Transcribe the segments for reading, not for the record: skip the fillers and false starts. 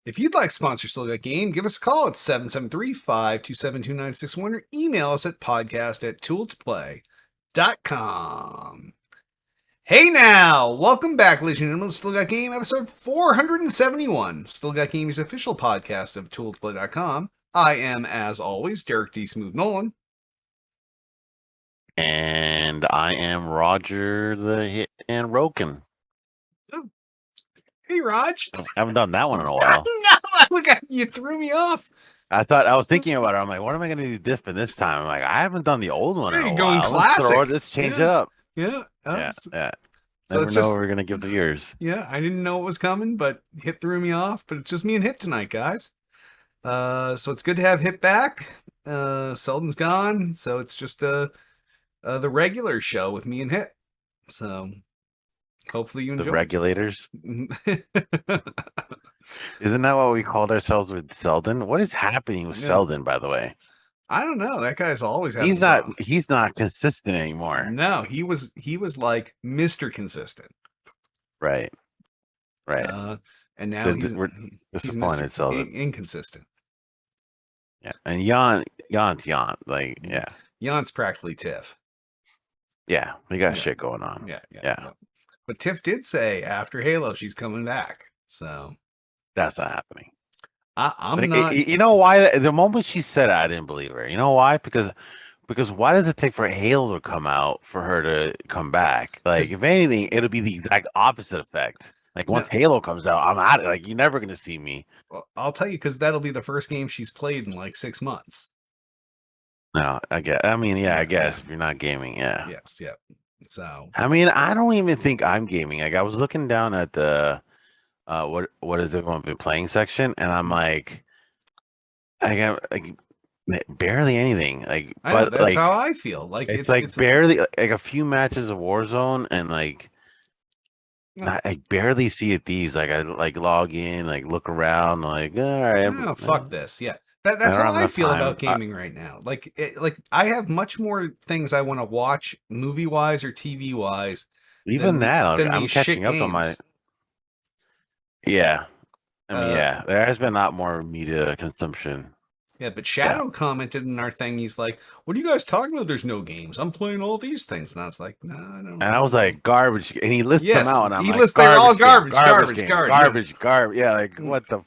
If you'd like to sponsor Still Got Game, give us a call at 773-527-2961 or email us at podcast@tooltoplay.com. Hey now! Welcome back, ladies and gentlemen, to Still Got Game, episode 471. Still Got Game's official podcast of tooltoplay.com. I am, as always, Derek D. Smooth Nolan. And I am Roger the Hit and Roken. Oh. Hey, Raj. I haven't done that one in a while. No, you threw me off. I was thinking about it. I'm like, what am I going to do different this time? I'm like, I haven't done the old one in a Going while. classic. Let's change it up. Yeah. Yeah. So Never know what we're going to give the ears. Yeah, I didn't know it was coming, but Hit threw me off. But it's just me and Hit tonight, guys. So it's good to have Hit back. Selden's gone, so it's just the regular show with me and Hit. So hopefully you enjoy. The regulators. Isn't that what we called ourselves with Selden? What is happening with Selden, by the way? I don't know. That guy's always having He's not consistent anymore. No, he was like Mr. Consistent. Right. And now we're disappointed. Selden inconsistent. Yeah, and Jan's Jan. Like, yeah, Jan's practically Tiff. Yeah, we got shit going on. Yeah. But Tiff did say after Halo she's coming back. So that's not happening. I'm not. You know why? The moment she said it, I didn't believe her. You know why? Because why does it take for Halo to come out for her to come back? Like, if anything, it'll be the exact opposite effect. Like, once Halo comes out, I'm out. Like, you're never gonna see me. Well, I'll tell you, because that'll be the first game she's played in like 6 months. No, I guess. I mean, yeah, I guess if you're not gaming, yeah. Yes, yeah. So I mean, I don't even think I'm gaming. Like, I was looking down at the what has everyone been playing section, and I'm like, I got like barely anything. Like, but that's how I feel. Like it's like barely like a few matches of Warzone, and like I barely see it. These like I like log in, like look around, like all right. Fuck this. Yeah. That's how I feel about gaming right now. Like, I have much more things I want to watch, movie wise or TV wise. Even I'm catching up on my. Yeah, I mean, there has been a lot more media consumption. Yeah, but Shadow commented in our thing. He's like, "What are you guys talking about? There's no games. I'm playing all these things." And I was like, "No, I don't." And I was like, "Garbage," and he lists them out, and I'm like, "They're all garbage. Yeah, like what the."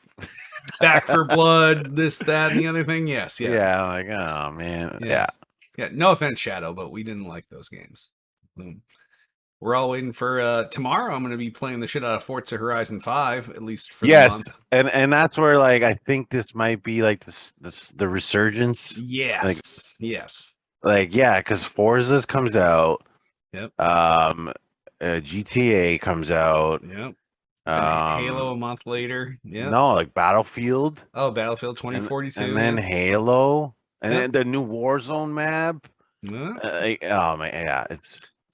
Back for Blood, this, that, and the other thing. Yes, yeah. Yeah, like, oh man, yeah. No offense, Shadow, but we didn't like those games. We're all waiting for tomorrow. I'm going to be playing the shit out of Forza Horizon 5, at least for the month. and that's where like I think this might be like the resurgence. Yes, yes. Like because Forza's comes out. Yep. GTA comes out. Yep. Halo a month later. Yeah. No, like Battlefield. Oh, Battlefield 2042. And then Halo. And then the new Warzone map. Oh man, yeah.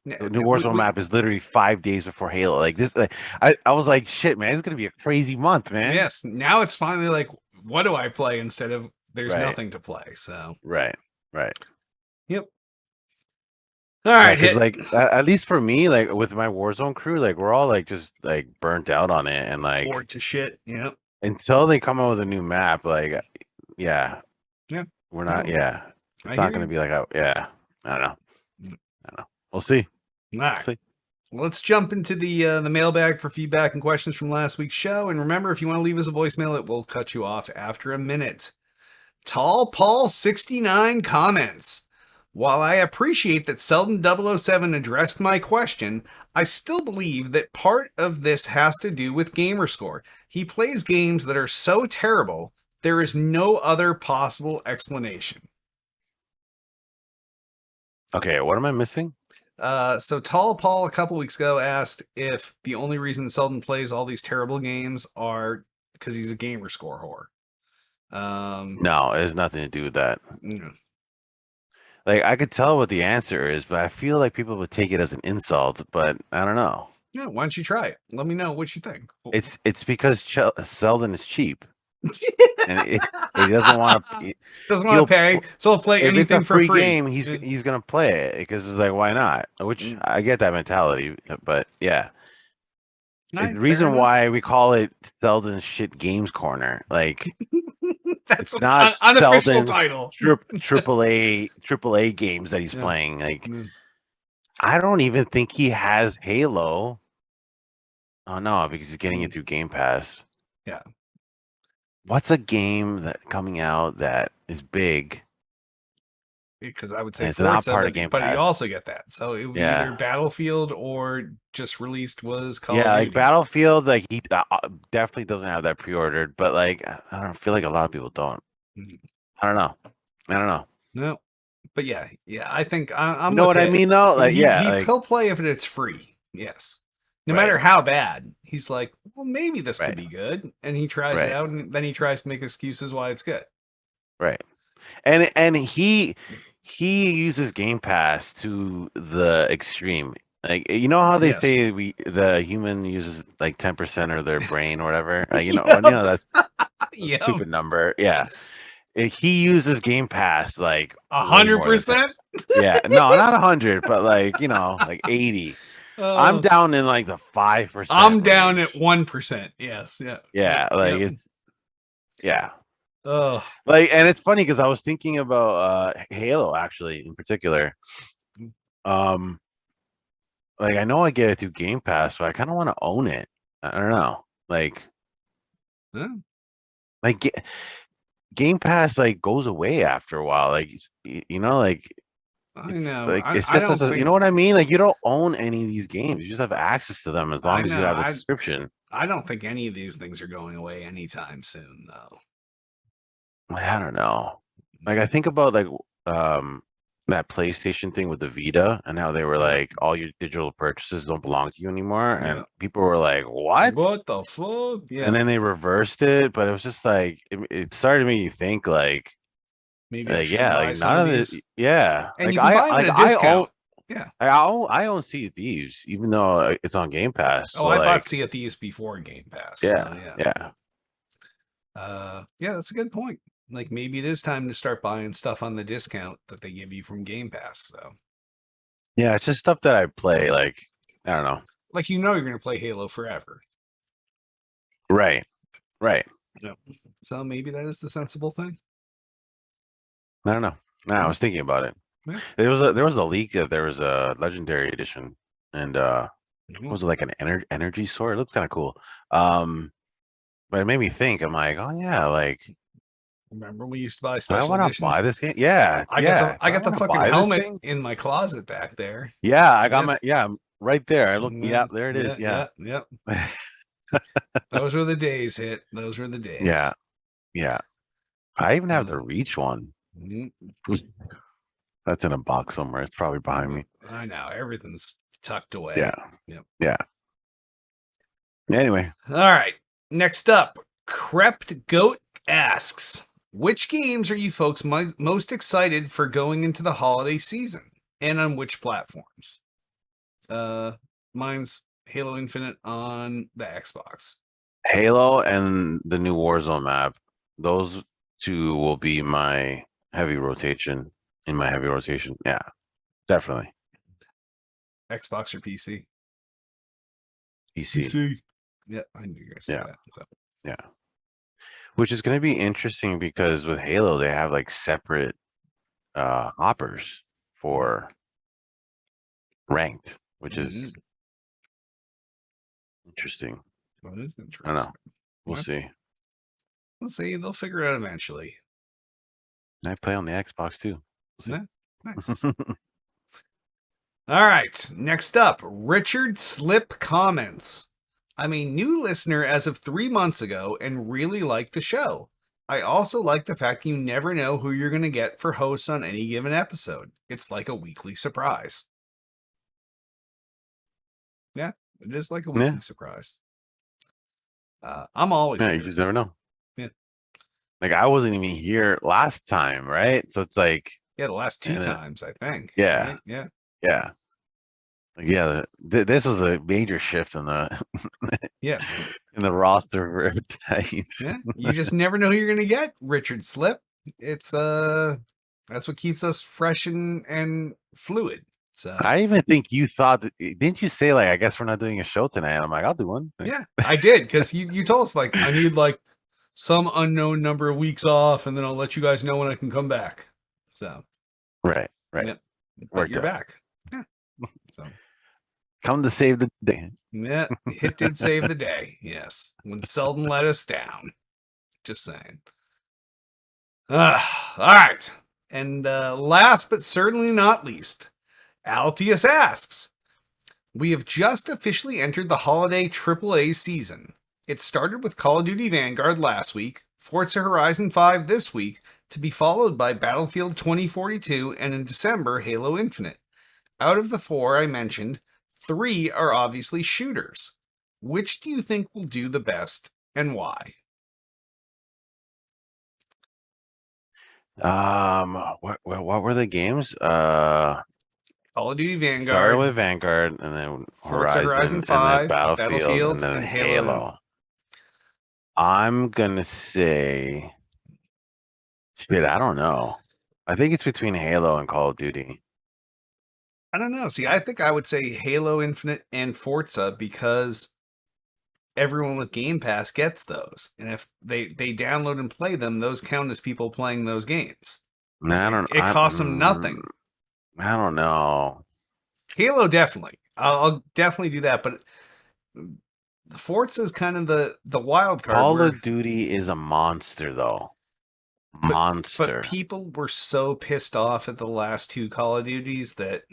The new Warzone map is literally 5 days before Halo. Like this, I was like, shit, man, it's gonna be a crazy month, man. Yes. Now it's finally like, what do I play instead of there's nothing to play. So Right. Yep. All right, because like at least for me, like with my Warzone crew, like we're all like just like burnt out on it and like bored to shit. Yep. Until they come out with a new map, like we're not. Yeah, it's not going to be like I don't know. We'll see. All right. Let's jump into the mailbag for feedback and questions from last week's show. And remember, if you want to leave us a voicemail, it will cut you off after a minute. Tall Paul 69 comments. While I appreciate that Selden 007 addressed my question, I still believe that part of this has to do with gamerscore. He plays games that are so terrible, there is no other possible explanation. Okay, what am I missing? So Tall Paul a couple weeks ago asked if the only reason Selden plays all these terrible games are because he's a gamerscore whore. No, it has nothing to do with that. Yeah. Like, I could tell what the answer is, but I feel like people would take it as an insult, but I don't know. Yeah, why don't you try it? Let me know what you think. It's because Selden is cheap. And he doesn't want to pay, so he'll play anything for free. Game, he's gonna play it because it's like, why not? Which I get that mentality, but yeah. It's the fair reason enough. why we call it Selden's Shit Games Corner. Like, That's it's not an unofficial Selden's title. AAA games that he's Yeah. playing. Like, Mm. I don't even think he has Halo. Oh no, because he's getting it through Game Pass. Yeah. What's a game that coming out that is big? Because I would say And it's not Forza, part of Game but you Pass. also get that. So it would be either Yeah. Battlefield or just released was Call Yeah, of like Duty. Battlefield, like he definitely doesn't have that pre-ordered, but like I don't feel like a lot of people don't. Mhm. I don't know. I don't know. No, but yeah, I think I'm You know with what I it. mean though? Like yeah, like He'll play if it's free. Yes, no right, matter how bad. He's like, well, maybe this could right, be good, and he tries it right, out, and then he tries to make excuses why it's good. right. And he uses Game Pass to the extreme. Like you know how they Yes. say the human uses like 10% of their brain or whatever. Yep. That's a Yep. stupid number. Yeah. He uses Game Pass like way more than 100%. 10%. Yeah, no, not 100, but like like 80. I'm down in like the 5% I'm down at range. 1%. Yes. Yeah. Yeah, like Yep. it's yeah. Oh. Like, and it's funny because I was thinking about Halo actually in particular. Um, like I know I get it through Game Pass, but I kind of want to own it. I don't know, Huh? like Game Pass like goes away after a while. Like like I it's know. like it's I just don't you think. know what I mean. Like you don't own any of these games; you just have access to them as I long as you know. have a subscription. I don't think any of these things are going away anytime soon, though. I don't know. Like I think about um that PlayStation thing with the Vita and how they were Yeah. like all your digital purchases don't belong to you anymore, and Yeah. people were like, "What?" What the fuck? Yeah. And then they reversed it, but it was just like it started to make you think Maybe I should yeah, buy like some none of of these. the yeah, And you can buy them at a discount. Yeah. I own Sea of Thieves even though it's on Game Pass. Oh, So I bought like Sea of Thieves before Game Pass. yeah, So yeah. yeah. Yeah, that's a good point. Like maybe it is time to start buying stuff on the discount that they give you from Game Pass. So Yeah, it's just stuff that I play like I don't know. like you're gonna play Halo forever. Right. Right. Yep. So maybe that is the sensible thing. I don't know. No, I was thinking about it. Yeah. There was a leak that there was a legendary edition, and Mhm. was it like an energy sword? It looks kind of cool. But it made me think. I'm like, oh yeah, like Remember we used to buy do I special want to editions? buy this game? Yeah, yeah. I Do got the wanna fucking buy this helmet thing? in my closet back there. Yeah, I got Yes. my right there. I look. Mhm. Yeah, there it is. Yeah. Yeah. Those were the days, Hit. Those were the days. Yeah. Yeah. I even have the Reach one. Mhm. That's in a box somewhere. It's probably behind me. I know. Everything's tucked away. Yeah. Yep. Yeah. Anyway, All right. Next up, Crept Goat asks, which games are you folks most excited for going into the holiday season, and on which platforms? Mine's Halo Infinite on the Xbox. Halo and the new Warzone map. Those two will be my heavy rotation. In my heavy rotation, yeah, definitely. Xbox or PC? PC. Yeah, I knew you were gonna say that. So. Yeah. Which is going to be interesting because with Halo they have like separate hoppers for ranked, which is interesting. Well, it is interesting. I don't know. We'll see. We'll see. They'll figure it out eventually. And I play on the Xbox too. Yeah, nice. All right. Next up, Richard Slip comments. I'm a new listener as of 3 months ago and really like the show. I also like the fact you never know who you're going to get for hosts on any given episode. It's like a weekly surprise. Yeah, it is like a weekly surprise. I'm always you just never know. Yeah. Like I wasn't even here last time, right? So it's like the last 2 times, I think. Yeah. Right? Yeah. Yeah. Yeah, this was a major shift in the yes in the roster for yeah, you just never know who you're gonna get. Richard Slip. It's that's what keeps us fresh and fluid. So I even think you thought, didn't you say like, I guess we're not doing a show tonight? And I'm like, I'll do one. yeah, I did because you told us like I need like some unknown number of weeks off, and then I'll let you guys know when I can come back. So Right. yep, but Worked you're out. back. Yeah. So Come to save the day. yeah, it did save the day. Yes, when Selden let us down. Just saying. All right. And last but certainly not least, Altius asks, we have just officially entered the holiday AAA season. It started with Call of Duty Vanguard last week, Forza Horizon 5 this week, to be followed by Battlefield 2042 and in December, Halo Infinite. Out of the 4 I mentioned, 3 are obviously shooters. Which do you think will do the best and why? What were the games? Call of Duty Vanguard. Started with Vanguard and then Forza Horizon and 5, then Battlefield, and then Halo. I'm gonna say, shit, I don't know. I think it's between Halo and Call of Duty. I don't know. See, I think I would say Halo Infinite and Forza because everyone with Game Pass gets those. And if they download and play them, those count as people playing those games. It costs them nothing. I don't know. Halo definitely. I'll definitely do that, but Forza is kind of the wild card. Call of Duty is a monster though. Monster. But people were so pissed off at the last 2 Call of Duties that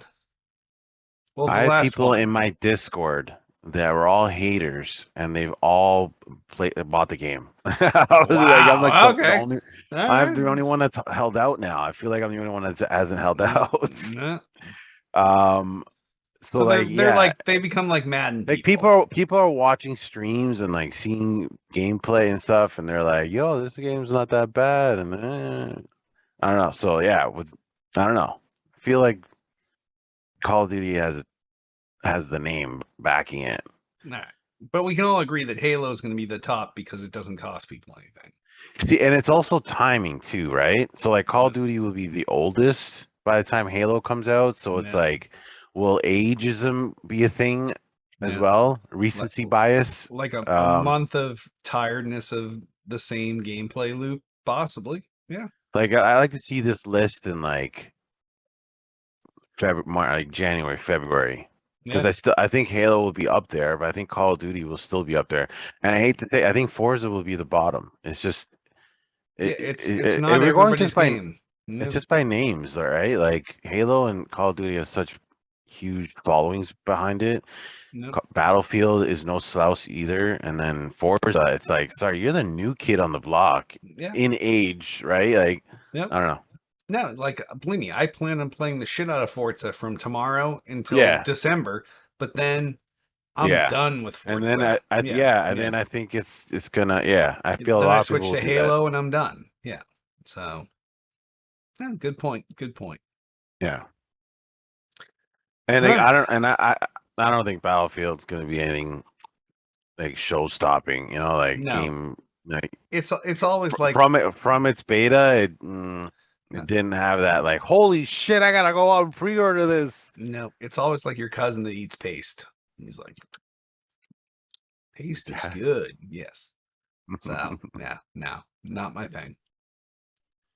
I have people in my Discord that were all haters, and they've all bought the game. I'm like, okay. I'm the only one that's held out now. I feel like I'm the only one that hasn't held out. So like, they're like they become like Madden. Like people are watching streams and like seeing gameplay and stuff, and they're like, "Yo, this game's not that bad." And I don't know. So yeah, I don't know. I feel like Call of Duty has the name backing it. All right. But we can all agree that Halo is going to be the top because it doesn't cost people anything. See, and it's also timing too, right? So like Call of Duty will be the oldest by the time Halo comes out. So it's like, will ageism be a thing as well? Recency bias? Like a month of tiredness of the same gameplay loop? Possibly. Yeah. Like I like to see this list in like January, February. Because I think Halo will be up there, but I think Call of Duty will still be up there. And I hate to say, I think Forza will be the bottom. It's just it's not everybody's game. It's just by names, all right? Like Halo and Call of Duty have such huge followings behind it. Battlefield is no slouch either, and then Forza, it's like, sorry, you're the new kid on the block in age, right? Like, I don't know. No, like believe me, I plan on playing the shit out of Forza from tomorrow until December, but then I'm done with Forza. And then and then I think it's gonna I feel then a lot I of people switch to Halo and I'm done. Yeah. So good point. Good point. Yeah. And like, I don't think Battlefield's gonna be anything like show stopping, game like it's always like from its beta, it didn't have that like, holy shit, I gotta go out and pre-order this. No, it's always like your cousin that eats paste. He's like, paste is good. Yes. So no, not my thing.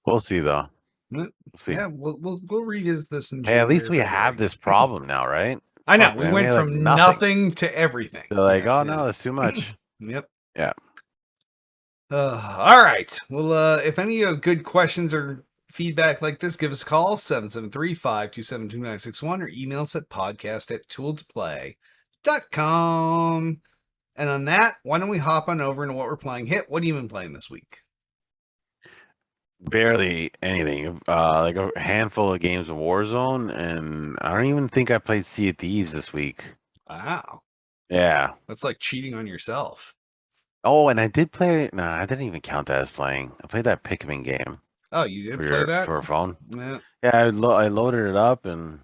We'll see though. We'll see. Yeah, we'll revisit this in January. Hey, at least we have this problem now, right? I know. We went from nothing to everything. They're like, oh no, that's too much. Yep. Yeah. All right. Well, if any of good questions or feedback like this, give us a call, 773-527-2961, or email us at podcast@tooledtoplay.com. And on that, why don't we hop on over into what we're playing? Hit, what have you been playing this week? Barely anything. Like a handful of games of Warzone, and I don't even think I played Sea of Thieves this week. Wow. Yeah. That's like cheating on yourself. Oh, and I did play. No, I didn't even count that as playing. I played that Pikmin game. Oh, you did play that? For a phone? Yeah. Yeah, I loaded it up and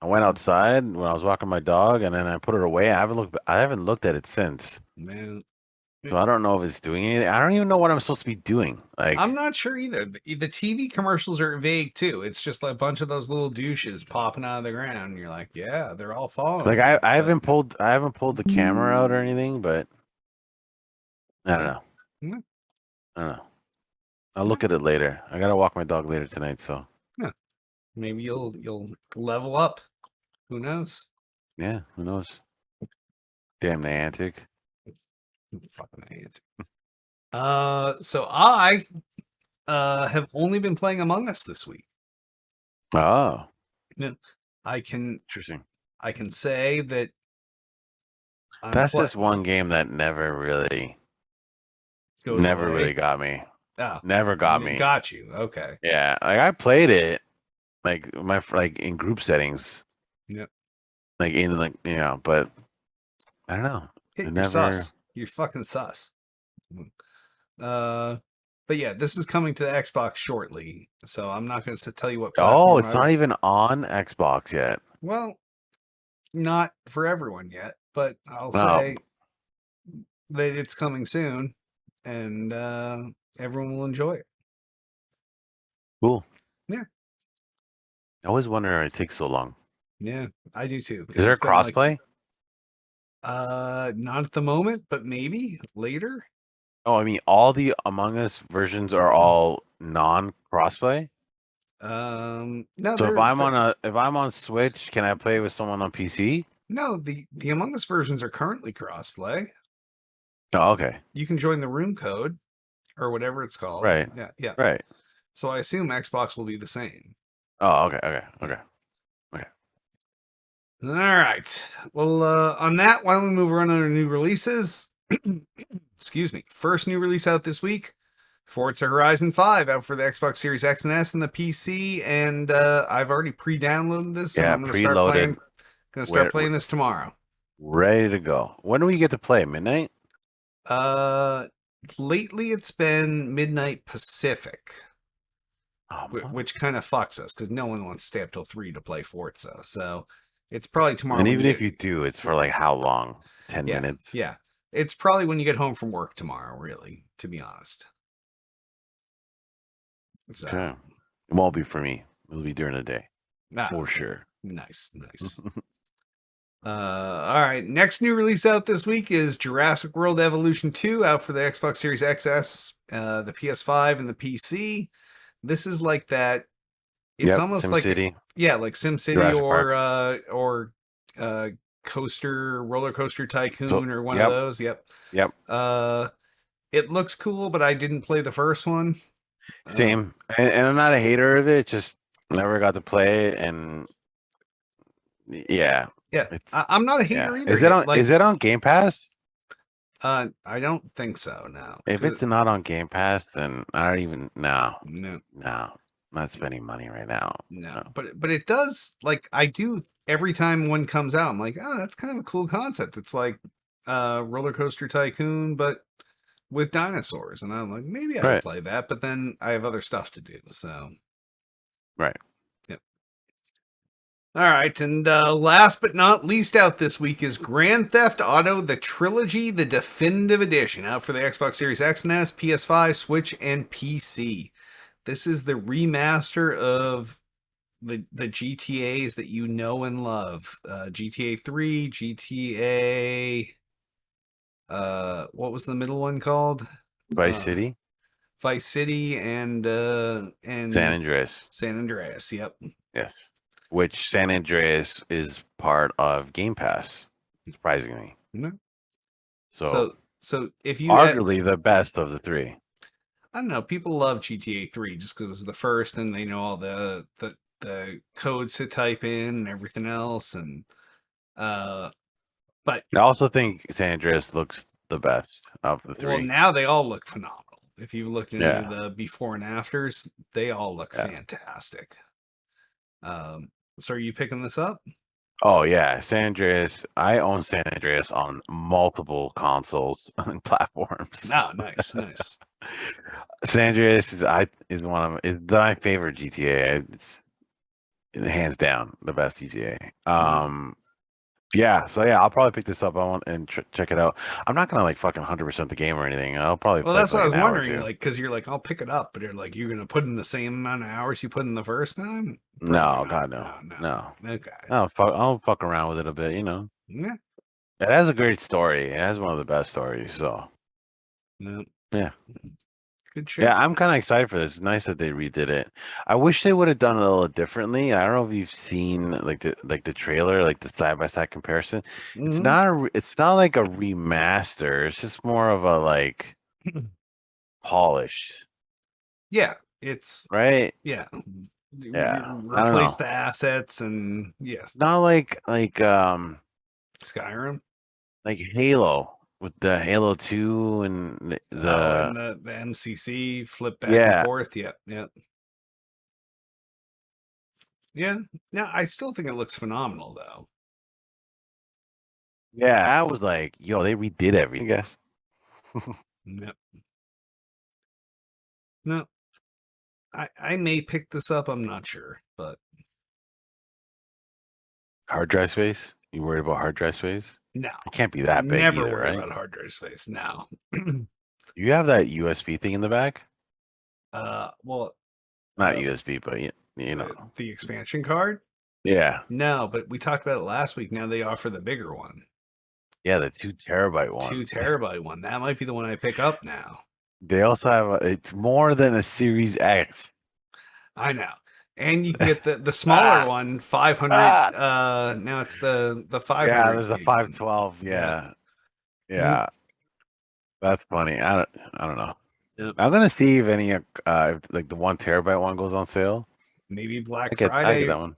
I went outside when I was walking my dog, and then I put it away. I haven't looked at it since. Man, So I don't know if it's doing anything. I don't even know what I'm supposed to be doing. Like I'm not sure either. The TV commercials are vague too. It's just like a bunch of those little douches popping out of the ground. And you're like, yeah, they're all following I, you. I But haven't pulled the camera out or anything, but I don't know. yeah, I don't know. I'll look at it later. I gotta walk my dog later tonight, so yeah. Maybe you'll level up. Who knows? yeah, who knows? Damn Niantic. Fucking idiot. So I have only been playing Among Us this week. Oh, Yeah, I can interesting. say that That's just one game that never really got me. Oh, Never got me. got you. Okay. Yeah, like I played it like in group settings. Yep. Like in like but I don't know. You're sus. You're fucking sus. But yeah, this is coming to the Xbox shortly, so I'm not going to tell you what platform. Oh, it's not even on Xbox yet. Well, not for everyone yet, but I'll say that it's coming soon, and everyone will enjoy it. Cool. Yeah. I always wonder why it takes so long. Yeah, I do too. Is there crossplay? Not at the moment, but maybe later. Oh, I mean, all the Among Us versions are all non-crossplay. No. So if I'm on Switch, can I play with someone on PC? No, the Among Us versions are currently crossplay. Oh, okay. You can join the room code or whatever it's called. Right. Yeah. Right. So I assume Xbox will be the same. Oh, okay. All right. Well, on that, why don't we move around on our new releases? Excuse me. First new release out this week, Forza Horizon 5 out for the Xbox Series X and S and the PC, and I've already pre-downloaded this. Yeah, I'm gonna start playing this tomorrow. Ready to go. When do we get to play? Midnight? Lately it's been midnight Pacific. Which kind of fucks us because no one wants to stay up till 3 to play Forza. So it's probably tomorrow. And even if you do, it's for like how long? 10 minutes? Yeah. It's probably when you get home from work tomorrow, really, to be honest. So, okay. It won't be for me. It'll be during the day. For sure. Nice. All right. Next new release out this week is Jurassic World Evolution 2 out for the Xbox Series XS, the PS5, and the PC. This is like that. It's almost like SimCity. Like SimCity or roller coaster tycoon or one of those. Yep. It looks cool, but I didn't play the first one. Same. And I'm not a hater of it. Just never got to play it, and yeah. I'm not a hater either. Is it on Game Pass? I don't think so. No. If it's not on Game Pass, then I don't even No. Not spending money right now. No. But it does, like, I do every time one comes out. I'm like, oh, that's kind of a cool concept. It's like roller coaster tycoon, but with dinosaurs, and I'm like, maybe I'd play that. But then I have other stuff to do. So. Right. All right, and last but not least out this week is Grand Theft Auto, the Trilogy, the Definitive Edition, out for the Xbox Series X and S, PS5, Switch, and PC. This is the remaster of the GTAs that you know and love. GTA 3, GTA... what was the middle one called? Vice City? Vice City and San Andreas. San Andreas, yep. Yes. Which San Andreas is part of Game Pass, surprisingly. Mm-hmm. So if you arguably the best of the three. I don't know. People love GTA 3 just because it was the first, and they know all the codes to type in and everything else. And but I also think San Andreas looks the best of the three. Well, now they all look phenomenal. If you've looked into the before and afters, they all look fantastic. So are you picking this up? Oh yeah, San Andreas. I own San Andreas on multiple consoles and platforms. Oh, nice. San Andreas is my favorite GTA. It's hands down the best GTA. Yeah, so yeah, I'll probably pick this up. I want and check it out. I'm not gonna like fucking 100% the game or anything. I'll probably Well, play that's for what I like was an hour or wondering, two. like, because you're like, I'll pick it up, but you're gonna put in the same amount of hours you put in the first time? Probably No, not. God, no, No, no. no. Okay. I'll fuck around with it a bit, you know. Yeah. It has a great story. It has one of the best stories. So No. yeah, Good yeah, shit. I'm kind of excited for this. It's nice that they redid it. I wish they would have done it a little differently. I don't know if you've seen like the trailer, like the side by side comparison. Hmm. It's not like a remaster. It's just more of a like polished, Yeah. It's right? yeah. Yeah, I don't Replace know. the assets and yes, Not Skyrim. like Halo with the Halo 2 and Oh, the and the MCC flip back and yeah, forth. Yeah, yeah, yeah. Yeah, I still think it looks phenomenal though. yeah. I was like, yo, they redid everything, I guess. Yep. No, I may pick this up. I'm not sure, but Hard drive space? You worried about hard drive space? no, It can't be that big never either, worry right? about hard drive space. No. You have that USB thing in the back? Well, Not uh, USB, but you know. the expansion card. Yeah. No, but we talked about it last week. Now they offer the bigger one, Yeah, the 2 terabyte 2 terabyte one. That might be the one I pick up now. They also have it's more than a Series X. I know. And you can get the smaller Ah, one, 500. ah. Now it's the Yeah, 500 there's a gig one. 512. Yeah. Yeah. Mhm. Yeah. That's funny. I don't know. Yep. I'm gonna see if any if, like the 1 terabyte one goes on sale. Maybe Black I get Friday. that one.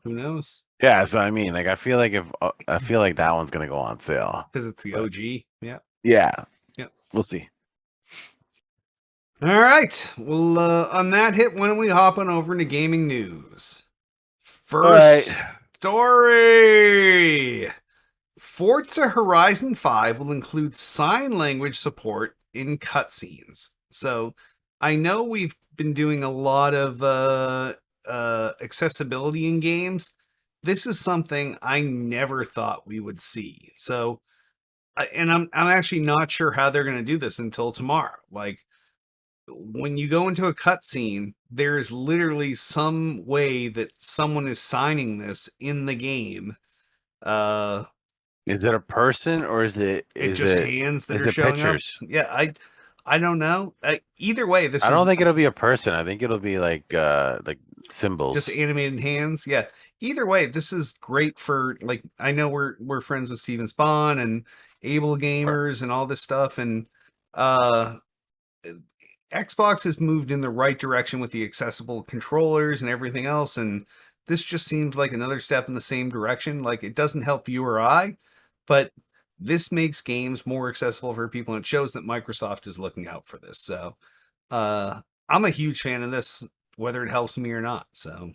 Who knows? Yeah, that's what I mean. Like I feel like that one's gonna go on sale. Because it's the But OG. Yeah. yeah, Yeah. we'll see. All right. Well, on that hit, why don't we hop on over into gaming news? All right. First story. Forza Horizon 5 will include sign language support in cutscenes. So I know we've been doing a lot of accessibility in games. This is something I never thought we would see. So, and I'm actually not sure how they're going to do this until tomorrow. Like when you go into a cutscene, there is literally some way that someone is signing this in the game. Uh, Is it a person or it just hands that is are it showing up. pictures? Yeah, I don't know. Either way, this I don't is think it'll be a person. I think it'll be like just symbols. animated hands. Yeah. Either way, this is great for like I know we're friends with Steven Spawn and Able Gamers and all this stuff, and uh Xbox has moved in the right direction with the accessible controllers and everything else, and this just seems like another step in the same direction. Like it doesn't help you or I, but this makes games more accessible for people, and it shows that Microsoft is looking out for this. So I'm a huge fan of this, whether it helps me or not. So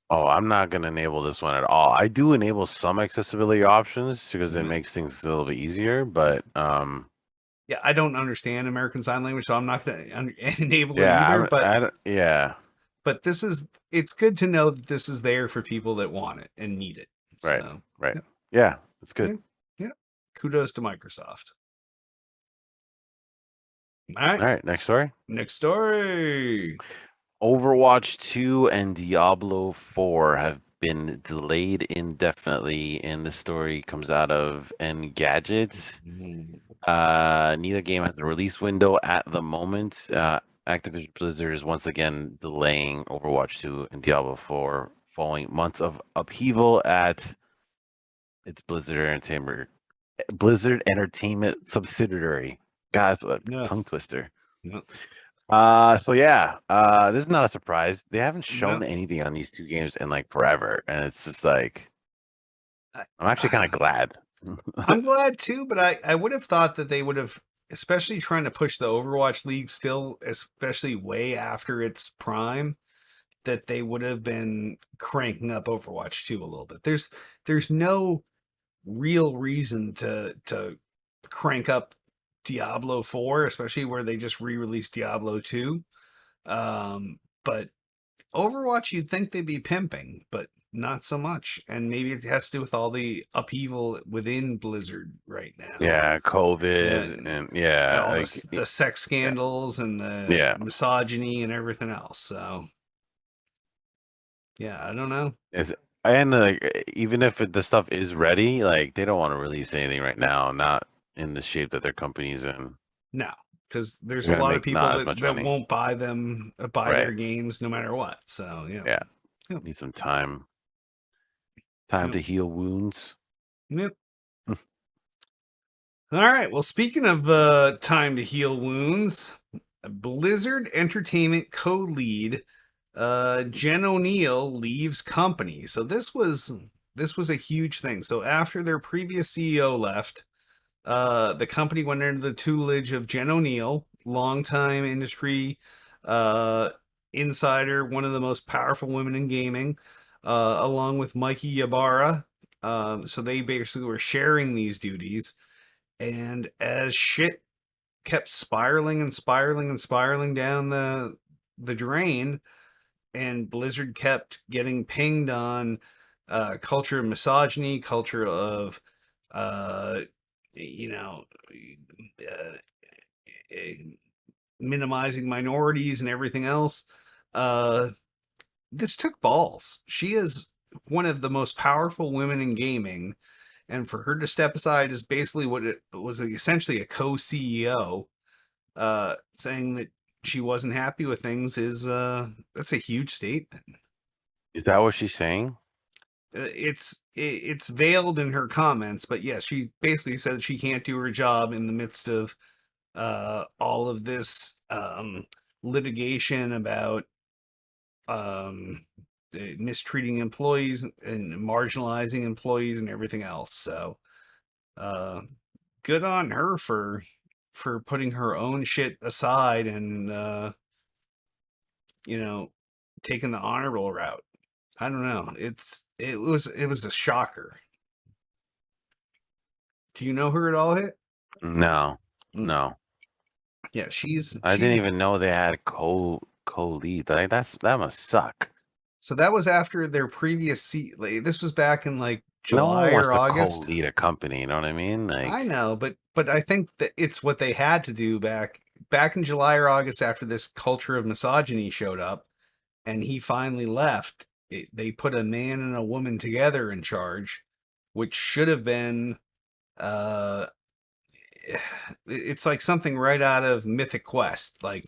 Oh, I'm not gonna enable this one at all. I do enable some accessibility options because it yeah. makes things a little bit easier, but Yeah, I don't understand American Sign Language, so I'm not going to enable it yeah, either. But I don't, yeah, this is it's good to know that this is there for people that want it and need it. right, So right. yeah, Yeah, it's good. yeah, yeah. Kudos to Microsoft. All right, All right, next story. next story. Overwatch 2 and Diablo 4 have been delayed indefinitely, and the story comes out of Engadget. Neither game has a release window at the moment. Activision Blizzard is once again delaying Overwatch 2 and Diablo 4 following months of upheaval at its Blizzard Entertainment subsidiary. Guys, a Yeah, tongue twister. no, So yeah, this is not a surprise. They haven't shown no. anything on these two games in like forever, and it's just like I'm actually kind of glad. I'm glad too, but I would have thought that they would have, especially trying to push the Overwatch League still, especially way after its prime, that they would have been cranking up Overwatch 2 a little bit. There's no real reason to crank up Diablo 4, especially where they just re-released Diablo 2. But Overwatch you'd think they'd be pimping, but not so much. And maybe it has to do with all the upheaval within Blizzard right now. Yeah, Yeah, COVID and yeah, all like the sex scandals and the yeah. misogyny and everything else. So yeah, I don't know. Is and like even if the stuff is ready, like they don't want to release anything right now, not in the shape that their company's in. No, because there's They're a gonna lot of make people not as that much money. won't buy them, buy Right. their games no matter what. So yeah, Yeah. yep, Need some time. Time yep, to heal wounds. yep. All right. Well, speaking of time to heal wounds, Blizzard Entertainment co-lead Jen O'Neill leaves company. So this was a huge thing. So after their previous CEO left, the company went under the tutelage of Jen O'Neill, longtime industry uh, insider, one of the most powerful women in gaming, along with Mikey Ybarra. So they basically were sharing these duties. And as shit kept spiraling and spiraling and spiraling down the drain, and Blizzard kept getting pinged on culture of misogyny, culture of uh, you know, uh, minimizing minorities and everything else. Uh, this took balls. She is one of the most powerful women in gaming, and for her to step aside is basically what it was essentially a co-CEO saying that she wasn't happy with things is that's a huge statement. Is that what she's saying? It's veiled in her comments, but yes, she basically said she can't do her job in the midst of all of this litigation about mistreating employees and marginalizing employees and everything else. So uh, good on her for putting her own shit aside and you know taking the honorable route. I don't know. It was a shocker. Do you know her at all? Hit? No. Mm. No. Yeah, she's I didn't she's even know they had co-lead. Like that must suck. so that was after their previous seat. Like, this was back in like No one July wants or to August. co-lead a company, you know what I mean? I Like know, but I think that it's what they had to do back in July or August after this culture of misogyny showed up, and he finally left. They put a man and a woman together in charge, which should have been uh it's like something right out of Mythic Quest. Like,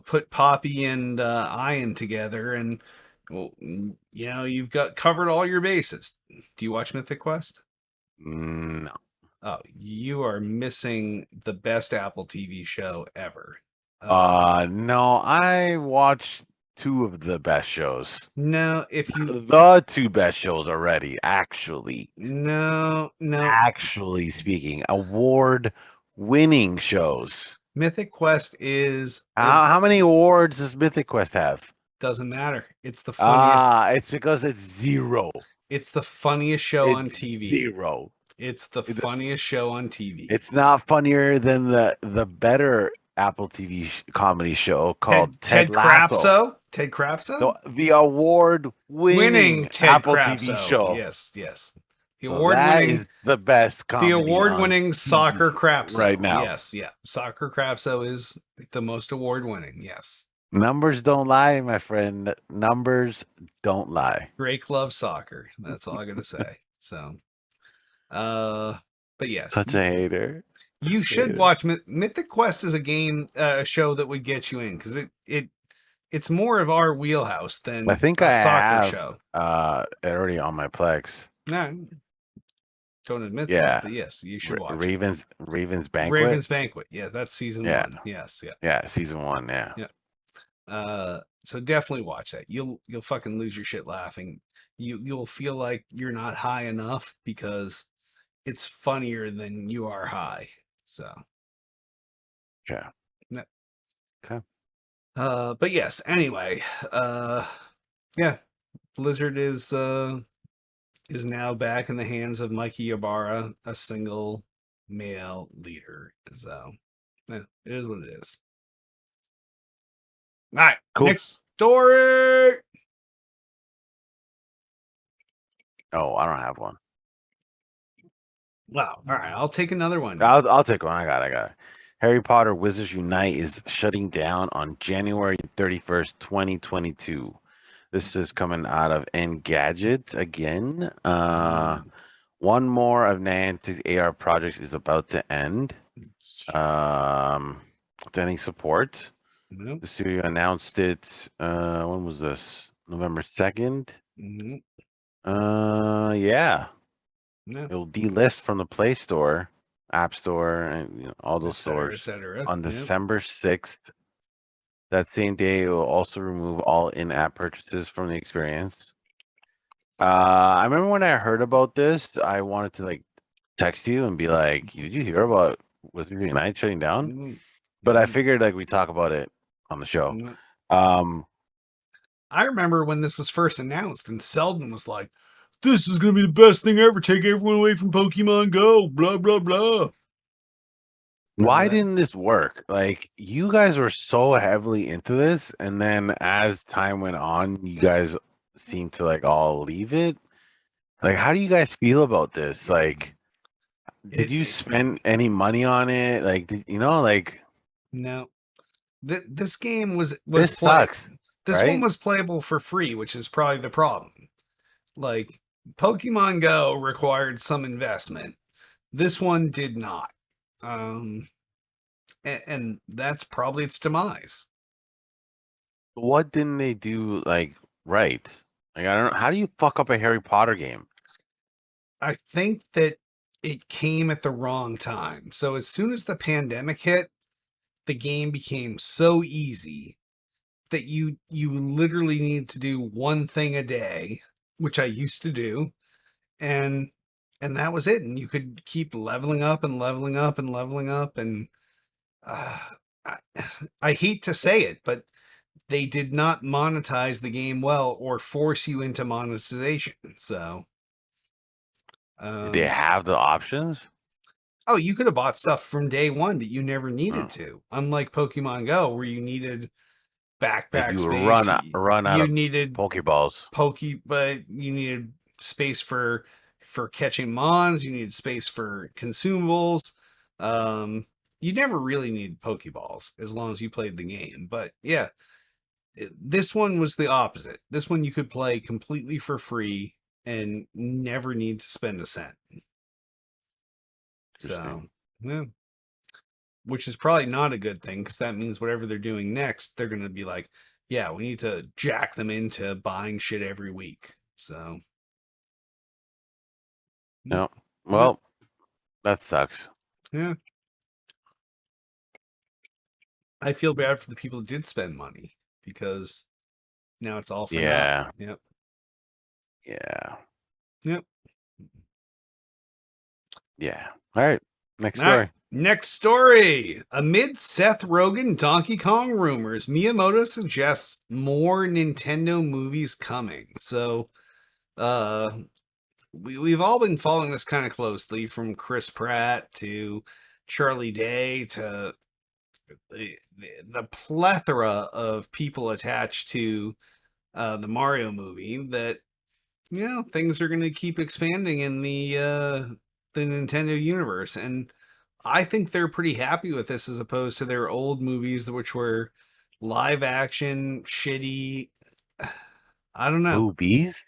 put Poppy and Ian together, and well, you've got covered all your bases. Do you watch Mythic Quest? no. Oh, you are missing the best Apple TV show ever. No, I watched two of the best shows. No, if you The two best shows already, actually. no, Actually speaking, award-winning shows. Mythic Quest is it How many awards does Mythic Quest have? doesn't matter. It's the funniest. It's because it's zero. It's the funniest show on It's TV. zero. It's the funniest show on TV. It's not funnier than the better Apple TV comedy show called Ted Lasso. Ted Crapso? The award-winning Ted Apple Crapso. TV show. Yes. The So that is the best the comedy award-winning on Soccer TV Crapso. right now. Yes, yeah. Soccer Crapso is the most award-winning. Yes. Numbers don't lie, my friend. Numbers don't lie. Drake loves soccer. That's all I gotta say. So, but yes, Such a hater. you should watch Mythic Quest is a game, a show that would get you in because it's more of our wheelhouse than I think a I soccer have show. it already on my Plex. No, don't admit Yeah. that, but yes, you should watch it. Raven's Banquet. Raven's Banquet. Yeah, that's season Yeah. 1. Yes, yeah. Yeah, season 1, yeah. So definitely watch that. You'll fucking lose your shit laughing. You'll feel like you're not high enough because it's funnier than you are high. So Yeah. yeah. Okay. But yes, anyway, yeah, Blizzard is now back in the hands of Mikey Ybarra, a single male leader. So yeah, it is what it is. All right, Cool. next story. Oh, I don't have one. Wow. All right, I'll take another one. I'll take one. I got it. Harry Potter Wizards Unite is shutting down on January 31st, 2022. This is coming out of Engadget again. One more of Niantic's AR projects is about to end. It's ending support. Nope. The studio announced it. When was this? November 2nd. Nope. Yeah. No. It'll delist from the Play Store, App Store, and all those Et cetera, et stores cetera. on Yep. December 6th. That same day, it will also remove all in-app purchases from the experience. I remember when I heard about this, I wanted to like text you and be like, "Did you hear about Wizard Unite shutting down?" Mm, But I mm, figured like we talk about it on the show. mm. Um, I remember when this was first announced, and Selden was like, "This is gonna be the best thing ever. Take everyone away from Pokemon Go." Blah blah blah. Remember why that? didn't this work? Like you guys were so heavily into this, and then as time went on, you guys seemed to like all leave it. Like, how do you guys feel about this? Like, did you It spend any money on it? Like, like no. This game was this play. sucks, This one right? was playable for free, which is probably the problem. Like Pokemon Go required some investment. This one did not. Um, and that's probably its demise. What didn't they do like right? Like, I don't know. How do you fuck up a Harry Potter game? I think that it came at the wrong time. So as soon as the pandemic hit, the game became so easy that you literally need to do one thing a day, which I used to do, and that was it. And you could keep leveling up and leveling up and leveling up. And uh, I, I hate to say it, but they did not monetize the game well or force you into monetization. So, Did they um, have the options? oh, you could have bought stuff from day one, but you never Oh. needed to. Unlike Pokemon Go, where you needed Like backpack you space, run out you of needed Pokeballs. but you needed space for catching mons, you needed space for consumables. Um, you never really needed Pokeballs as long as you played the game. But yeah, this one was the opposite. This one you could play completely for free and never need to spend a cent. So, Interesting. yeah, which is probably not a good thing because that means whatever they're doing next, they're going to be like, yeah, we need to jack them into buying shit every week. So, No. yeah, Well, that sucks. yeah. I feel bad for the people who did spend money because now it's all for naught. Yeah. Yep. Yeah. Yep. Yeah. All right. Next All right. story. Next story. Amid Seth Rogen Donkey Kong rumors, Miyamoto suggests more Nintendo movies coming. So, uh, we've all been following this kind of closely, from Chris Pratt to Charlie Day to the plethora of people attached to the Mario movie, that things are going to keep expanding in the Nintendo universe. And I think they're pretty happy with this as opposed to their old movies, which were live action, shitty. I don't know. Movies?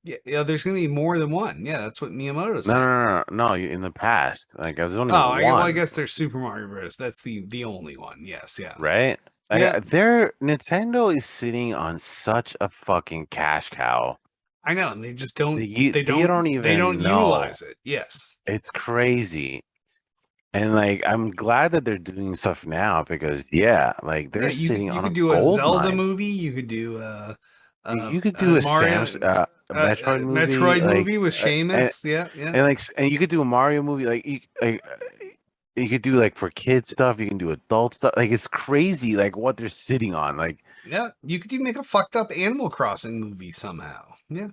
Yeah, there's going to be more than one. Yeah, that's what Miyamoto's No, no, saying. no, no, no. In the past, like, there's only Oh, I one, guess there's Super Mario Bros. That's the only one. Yes, yeah. right? Like, Yeah, Nintendo is sitting on such a fucking cash cow. I know, and they just They don't they don't even know. utilize it. Yes. It's crazy. And like, I'm glad that they're doing stuff now because, yeah, like Yeah, they're sitting you on could a do a gold Zelda mine. movie. You could do You could do a Mario A Metroid movie, Metroid movie with and Sheamus. Yeah, yeah, and you could do a Mario movie, you could do like for kids stuff. You can do adult stuff. Like it's crazy, like what they're sitting on. Like yeah. You could even make a fucked up Animal Crossing movie somehow. Yeah.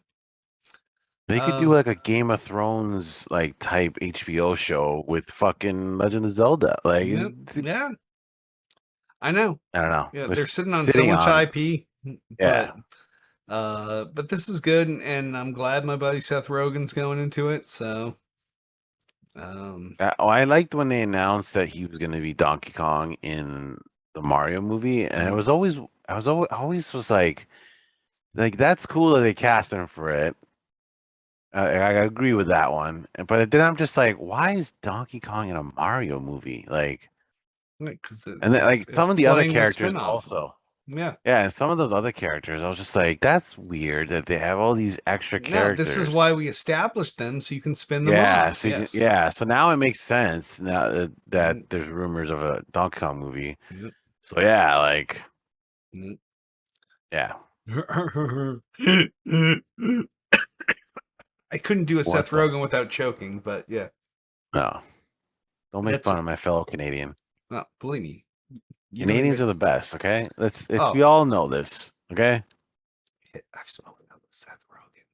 they could do like a Game of Thrones like type HBO show with fucking Legend of Zelda. Like Yeah, yeah. I know. I don't know. Yeah, They're they're sitting on so sitting much on IP, but yeah. But this is good, and I'm glad my buddy Seth Rogen's going into it. So, I liked when they announced that he was going to be Donkey Kong in the Mario movie, and I always was like that's cool that they cast him for it. I agree with that one, but then I'm just like, why is Donkey Kong in a Mario movie? Like, because and then like it's some of the other playing the characters spinoff. also. Yeah. Yeah, and some of those other characters, I was just like, that's weird that they have all these extra No, this is characters. why we established them so you can spin them off. Yes. Yeah, so now it makes sense now that Mm, there's rumors of a Donkey Kong movie. mm, So yeah, like mm. yeah. I couldn't do a What Seth the Rogen without choking, but yeah, no. Don't make that's fun of my fellow Canadian. no. Believe me, you don't Canadians even. are the best, okay? We Oh, all know this, okay? I've spoken of Seth Rogen.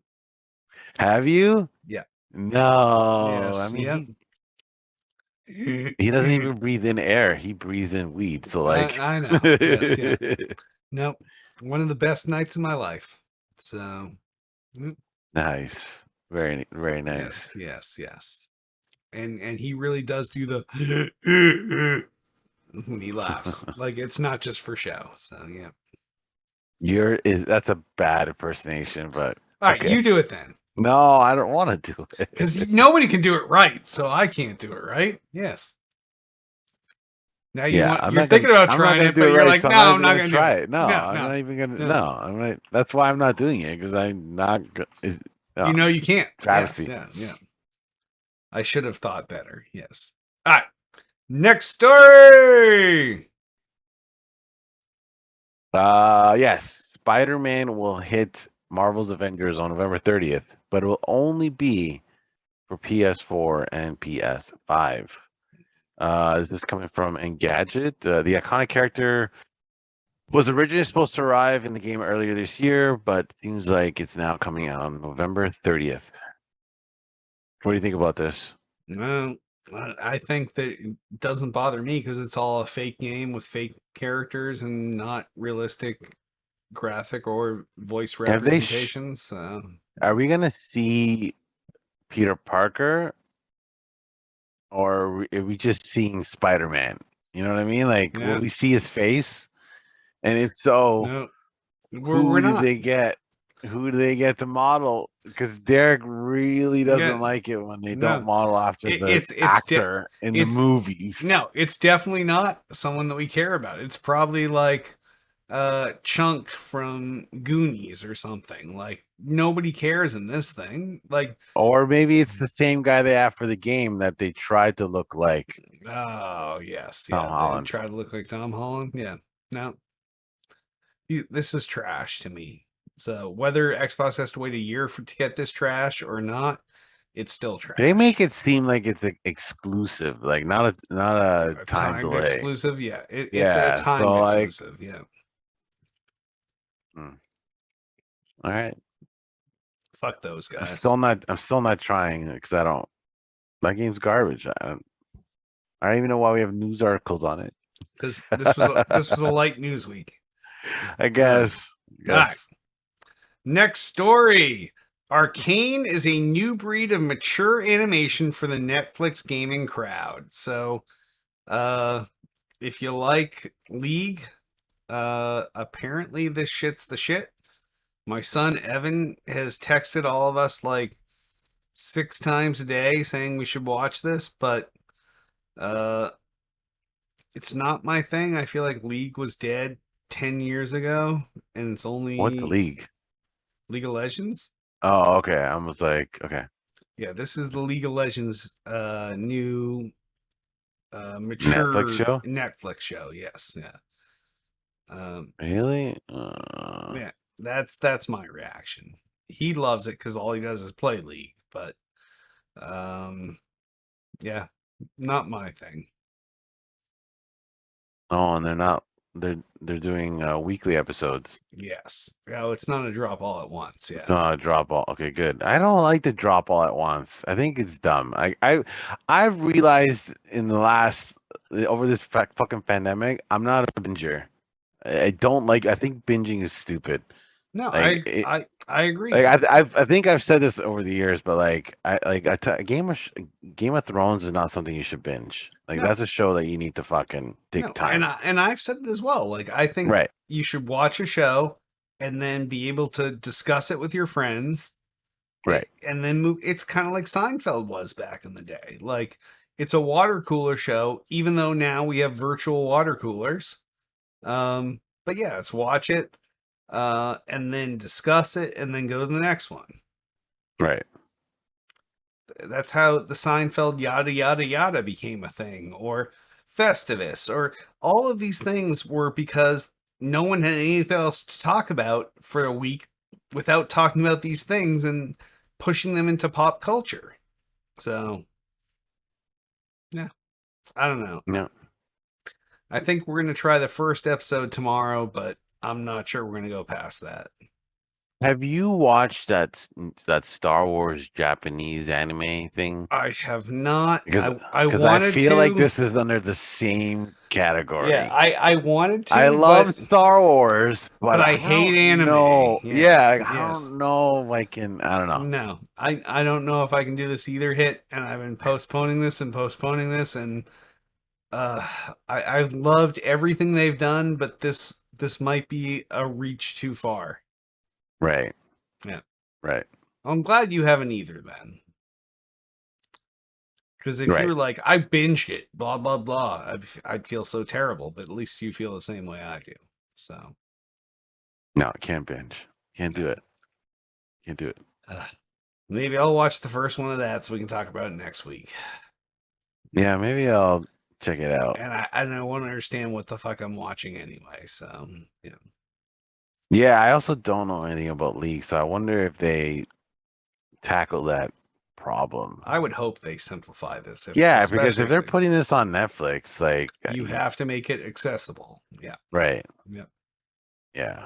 Have you? Yeah. No. I Yes. mean Yep. he doesn't even breathe in air. He breathes in weed. So like I know. Yes. Yeah. Nope. One of the best nights of my life. So. mm, nice. Very very nice. Yes. Yes. Yes. And he really does do the when he laughs. Like it's not just for show. So yeah. That's a bad impersonation, but All right, okay. you do it then. No, I don't want to do it. Because nobody can do it right, so I can't do it right. Yes. Now Yeah, you're thinking about I'm not trying gonna it, do but it you're right, like, so no, I'm not I'm even not gonna gonna do try it. it. No, No, I'm no, not even gonna. no. No, I'm not. That's why I'm not doing it because I'm not. You No, know you can't. travesty. Yes, yeah, yeah. I should have thought better. Yes. All right. Next story. Yes, Spider-Man will hit Marvel's Avengers on November 30th, but it will only be for PS4 and PS5. This is coming from Engadget. The iconic character was originally supposed to arrive in the game earlier this year, but seems like it's now coming out on November 30th. What do you think about this? Well, I think that it doesn't bother me because it's all a fake game with fake characters and not realistic graphic or voice Have they? representations. So. Are we gonna see Peter Parker, or are we just seeing Spider-Man? You know what I mean? Like, will Yeah. we see his face? And if so, No, we're who do not. they get? Who do they get to model? Because Derek really Yeah. doesn't like it when they don't No. model after the It's actor in the it's movies. no, it's definitely not someone that we care about. It's probably like Chunk from Goonies or something. Like nobody cares in this thing. Like Or maybe it's the same guy they have for the game that they tried to look like oh yes, Tom yeah, they Holland. try to look like Tom Holland. Yeah. No. This is trash to me. So whether Xbox has to wait a year to get this trash or not, it's still They trash. make it seem like it's exclusive, like not a A time timed delay. exclusive, yeah. It's a Yeah, timed so like, exclusive, yeah. all right. Fuck those I'm guys. still not. I'm still not trying because I don't. That game's garbage. I don't even know why we have news articles on it. Because this was a light news week. I guess. All right. Next story. Arcane is a new breed of mature animation for the Netflix gaming crowd. So, if you like League, apparently this shit's the shit. My son Evan has texted all of us like 6 times a day saying we should watch this, but uh it's not my thing. I feel like League was dead 10 years ago and it's What the only league? League of Legends. Oh, okay. I was like, okay. Yeah, this is the League of Legends new Netflix mature show? Netflix show. Yes, yeah. Really? Yeah, that's my reaction. He loves it because all he does is play League, but yeah, not my thing. Oh, and they're not. They're doing weekly episodes. Yes. Oh, it's not a drop all at once. It's Yeah. not a drop all. Okay, good. I don't like to drop all at once. I think it's dumb. I've realized in the last over this fucking pandemic, I'm not a binger. I don't like. I think binging is stupid. No, Like I agree. I think I've said this over the years, but like Game of Thrones is not something you should binge. Like No, that's a show that you need to fucking take no, and time. I've said it as well. Like I think Right, you should watch a show and then be able to discuss it with your friends, right, and then move. It's kind of like Seinfeld was back in the day. Like it's a water cooler show, even though now we have virtual water coolers. But yeah, let's watch it, and then discuss it, and then go to the next one. right. That's how the Seinfeld yada yada yada became a thing, or Festivus, or all of these things were because no one had anything else to talk about for a week without talking about these things and pushing them into pop culture. So, yeah, I don't know. Yeah. I think we're going to try the first episode tomorrow, but I'm not sure we're going to go past that. Have you watched that Star Wars Japanese anime thing? I have not. Because I because I wanted feel to. like this is under the same category. Yeah, I wanted to. I love but, Star Wars, but I hate don't anime. know. Yes, Yeah, like, I yes. don't know if I can. I don't know. No, I don't know if I can do this either hit, and I've been postponing this, and I've loved everything they've done, but this might be a reach too far. Right. Yeah. Right. I'm glad you haven't either then. Because if you Right. were like, I binged it, blah, blah, blah, I'd feel so terrible, but at least you feel the same way I do. So, No, I can't binge. Can't do it. Can't do it. maybe I'll watch the first one of that so we can talk about it next week. Yeah, maybe I'll check it out. And I don't want to understand what the fuck I'm watching anyway. So, yeah. Yeah, I also don't know anything about leaks, so I wonder if they tackle that problem. I would hope they simplify this. Yeah, because especially if they're putting this on Netflix, like you have to make it accessible. Yeah. right. Yeah. Yeah.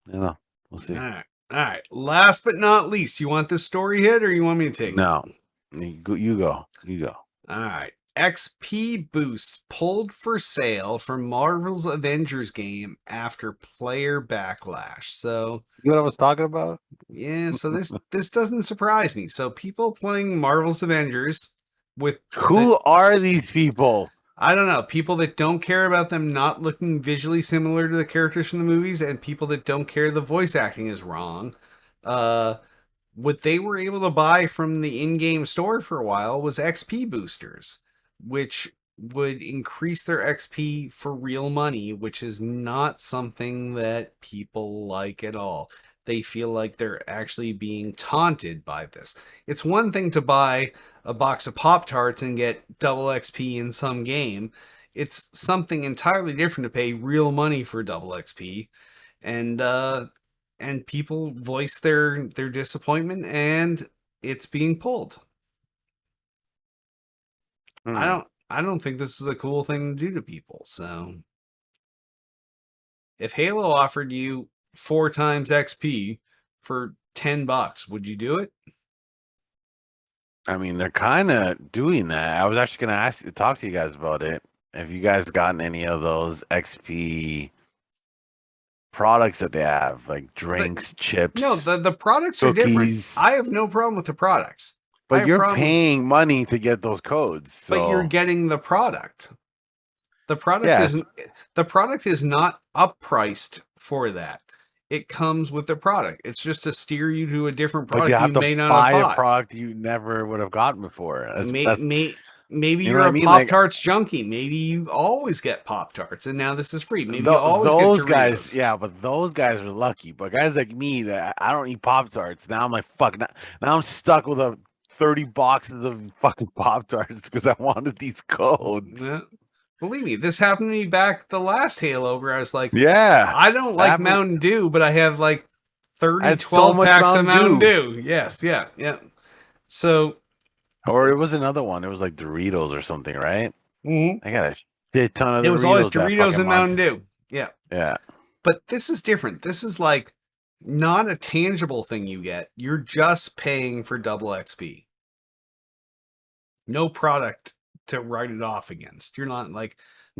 I don't know. We'll see. All right. All right. Last but not least, you want this story hit or you want me to take it? No. You go. All right. XP boosts pulled for sale from Marvel's Avengers game after player backlash. So, You know what I was talking about? yeah, so this doesn't surprise me. So, people playing Marvel's Avengers with Who are these people? I don't know, people that don't care about them not looking visually similar to the characters from the movies, and people that don't care the voice acting is wrong. What they were able to buy from the in-game store for a while was XP boosters, which would increase their XP for real money, which is not something that people like at all. They feel like they're actually being taunted by this. It's one thing to buy a box of Pop-Tarts and get double XP in some game. It's something entirely different to pay real money for double XP. And people voice their disappointment, and it's being pulled. I don't think this is a cool thing to do to people. So if Halo offered you 4 times XP for $10, would you do it? I mean, they're kind of doing that. I was actually going to talk to you guys about it. Have you guys gotten any of those XP products that they have, like drinks, chips? No, the products cookies. are different. I have no problem with the products. But you're paying money to get those codes. So. But you're getting the product. The product is not uppriced for that. It comes with the product. It's just to steer you to a different product. But you have to may not buy have a bought. product you never would have gotten before. Maybe you know you're what a I mean? Pop-Tarts junkie. Maybe you always get Pop-Tarts, and now this is free. Maybe you always those get Doritos. guys, yeah, but those guys are lucky. But guys like me, that I don't eat Pop-Tarts. Now I'm like, fuck. Now I'm stuck with 30 boxes of fucking Pop-Tarts because I wanted these codes. Yeah. Believe me, this happened to me back the last Halo where I was like, yeah, I don't like Mountain Dew, but I have like 12 packs of Mountain Dew. Yes, yeah. So, or it was another one. It was like Doritos or something, right? Mm-hmm. I got a shit ton of Doritos. It was always Doritos and Mountain Dew. Yeah. Yeah. But this is different. This is like not a tangible thing you get. You're just paying for double XP. No product to write it off against. You're not like,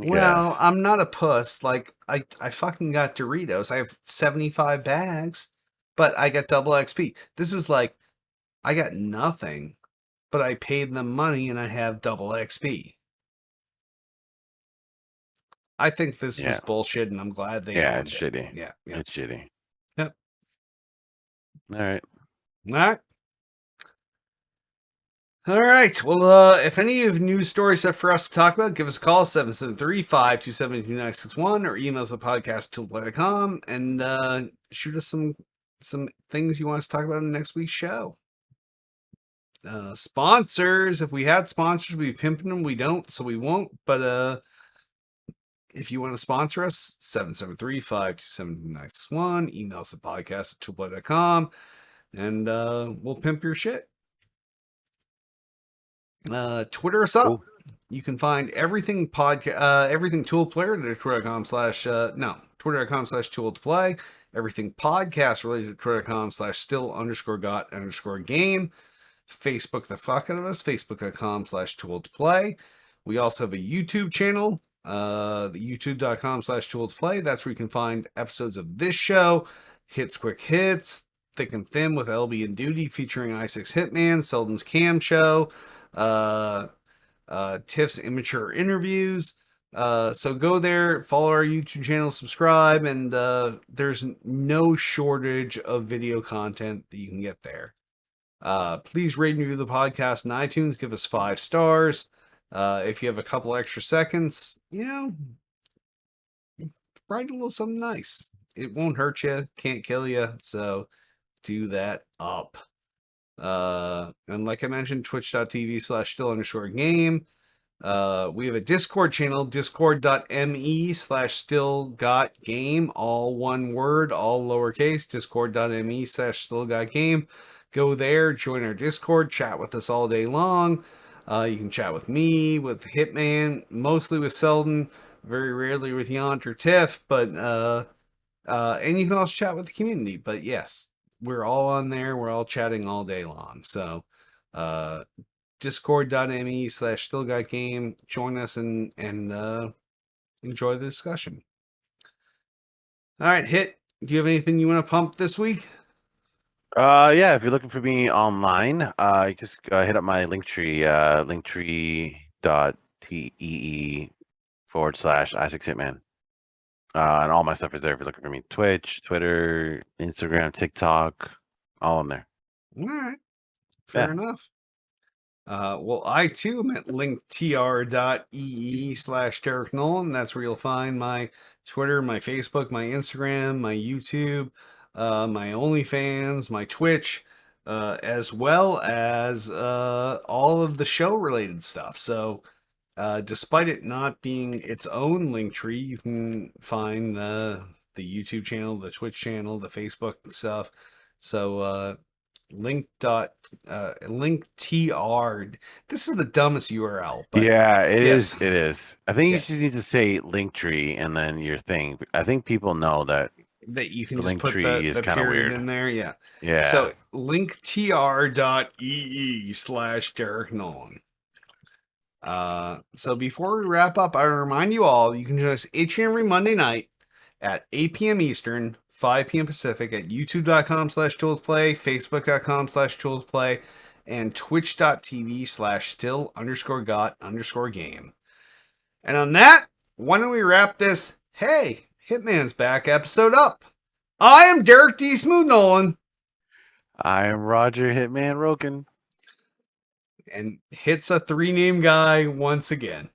Well, Yes. I'm not a puss. Like I fucking got Doritos. I have 75 bags, but I got double XP. This is like I got nothing, but I paid them money and I have double XP. I think this was Yeah. bullshit, and I'm glad they Yeah, it's owned it. shitty. Yeah, yeah, It's shitty. yep. All right. All right. All right. Well, if any of news stories have for us to talk about, give us a call, 773-527-2961, or email us at podcast@toolplay.com and shoot us some things you want us to talk about in next week's show. Sponsors. If we had sponsors, we'd be pimping them. We don't, so we won't. But if you want to sponsor us, 773-527-2961, email us at podcast@toolplay.com, and we'll pimp your shit. Twitter us up. Cool. You can find everything everything Tool Player at twitter.com/tool to play. Everything podcast related to twitter.com/still_got_game. Facebook the fuck out of us, facebook.com/tool to play. We also have a YouTube channel, the youtube.com/tool to play. That's where you can find episodes of this show, Hits Quick Hits, Thick and Thin with LB and Duty featuring I6 Hitman, Selden's Cam Show, Tiff's Immature Interviews. So go there, follow our YouTube channel, subscribe, and there's no shortage of video content that you can get there. Please rate and review the podcast in iTunes. Give us 5 stars. If you have a couple extra seconds, write a little something nice. It won't hurt you, can't kill you, so do that up. And like I mentioned, twitch.tv/still_game. We have a Discord channel, discord.me/stillgotgame, all one word, all lowercase, discord.me/stillgotgame. Go there, join our Discord, chat with us all day long. You can chat with me, with Hitman, mostly with Selden, very rarely with Yont or Tiff, but and you can also chat with the community. But yes, we're all on there. We're all chatting all day long. So discord.me/stillgotgame. Join us and enjoy the discussion. All right, Hit, do you have anything you want to pump this week? Yeah, if you're looking for me online, you just hit up my Linktree, linktree.tee/Isaac Hitman. And all my stuff is there if you're looking for me. Twitch, Twitter, Instagram, TikTok, all in there. All right, fair enough. Well, I too am at linktr.ee/Derek Nolan. That's where you'll find my Twitter, my Facebook, my Instagram, my YouTube, my OnlyFans, my Twitch, as well as all of the show related stuff. So, despite it not being its own link tree, you can find the YouTube channel, the Twitch channel, the Facebook stuff. So, linktr. This is the dumbest URL. But yeah, it yes. is. It is. I think Yeah. you just need to say Linktree and then your thing. I think people know that That you can the just put Linktree is the kind of period weird in there. Yeah. Yeah. So linktr.ee/Derek Nolan. So before we wrap up, I remind you all, you can join us each and every Monday night at 8 p.m. Eastern, 5 p.m. Pacific at youtube.com/toolsplay, facebook.com/toolsplay, and twitch.tv/still_got_game. And on that, why don't we wrap this? Hey, Hitman's back episode up. I am Derek D. Smooth Nolan. I am Roger Hitman Roken. And hits a 3-name guy once again.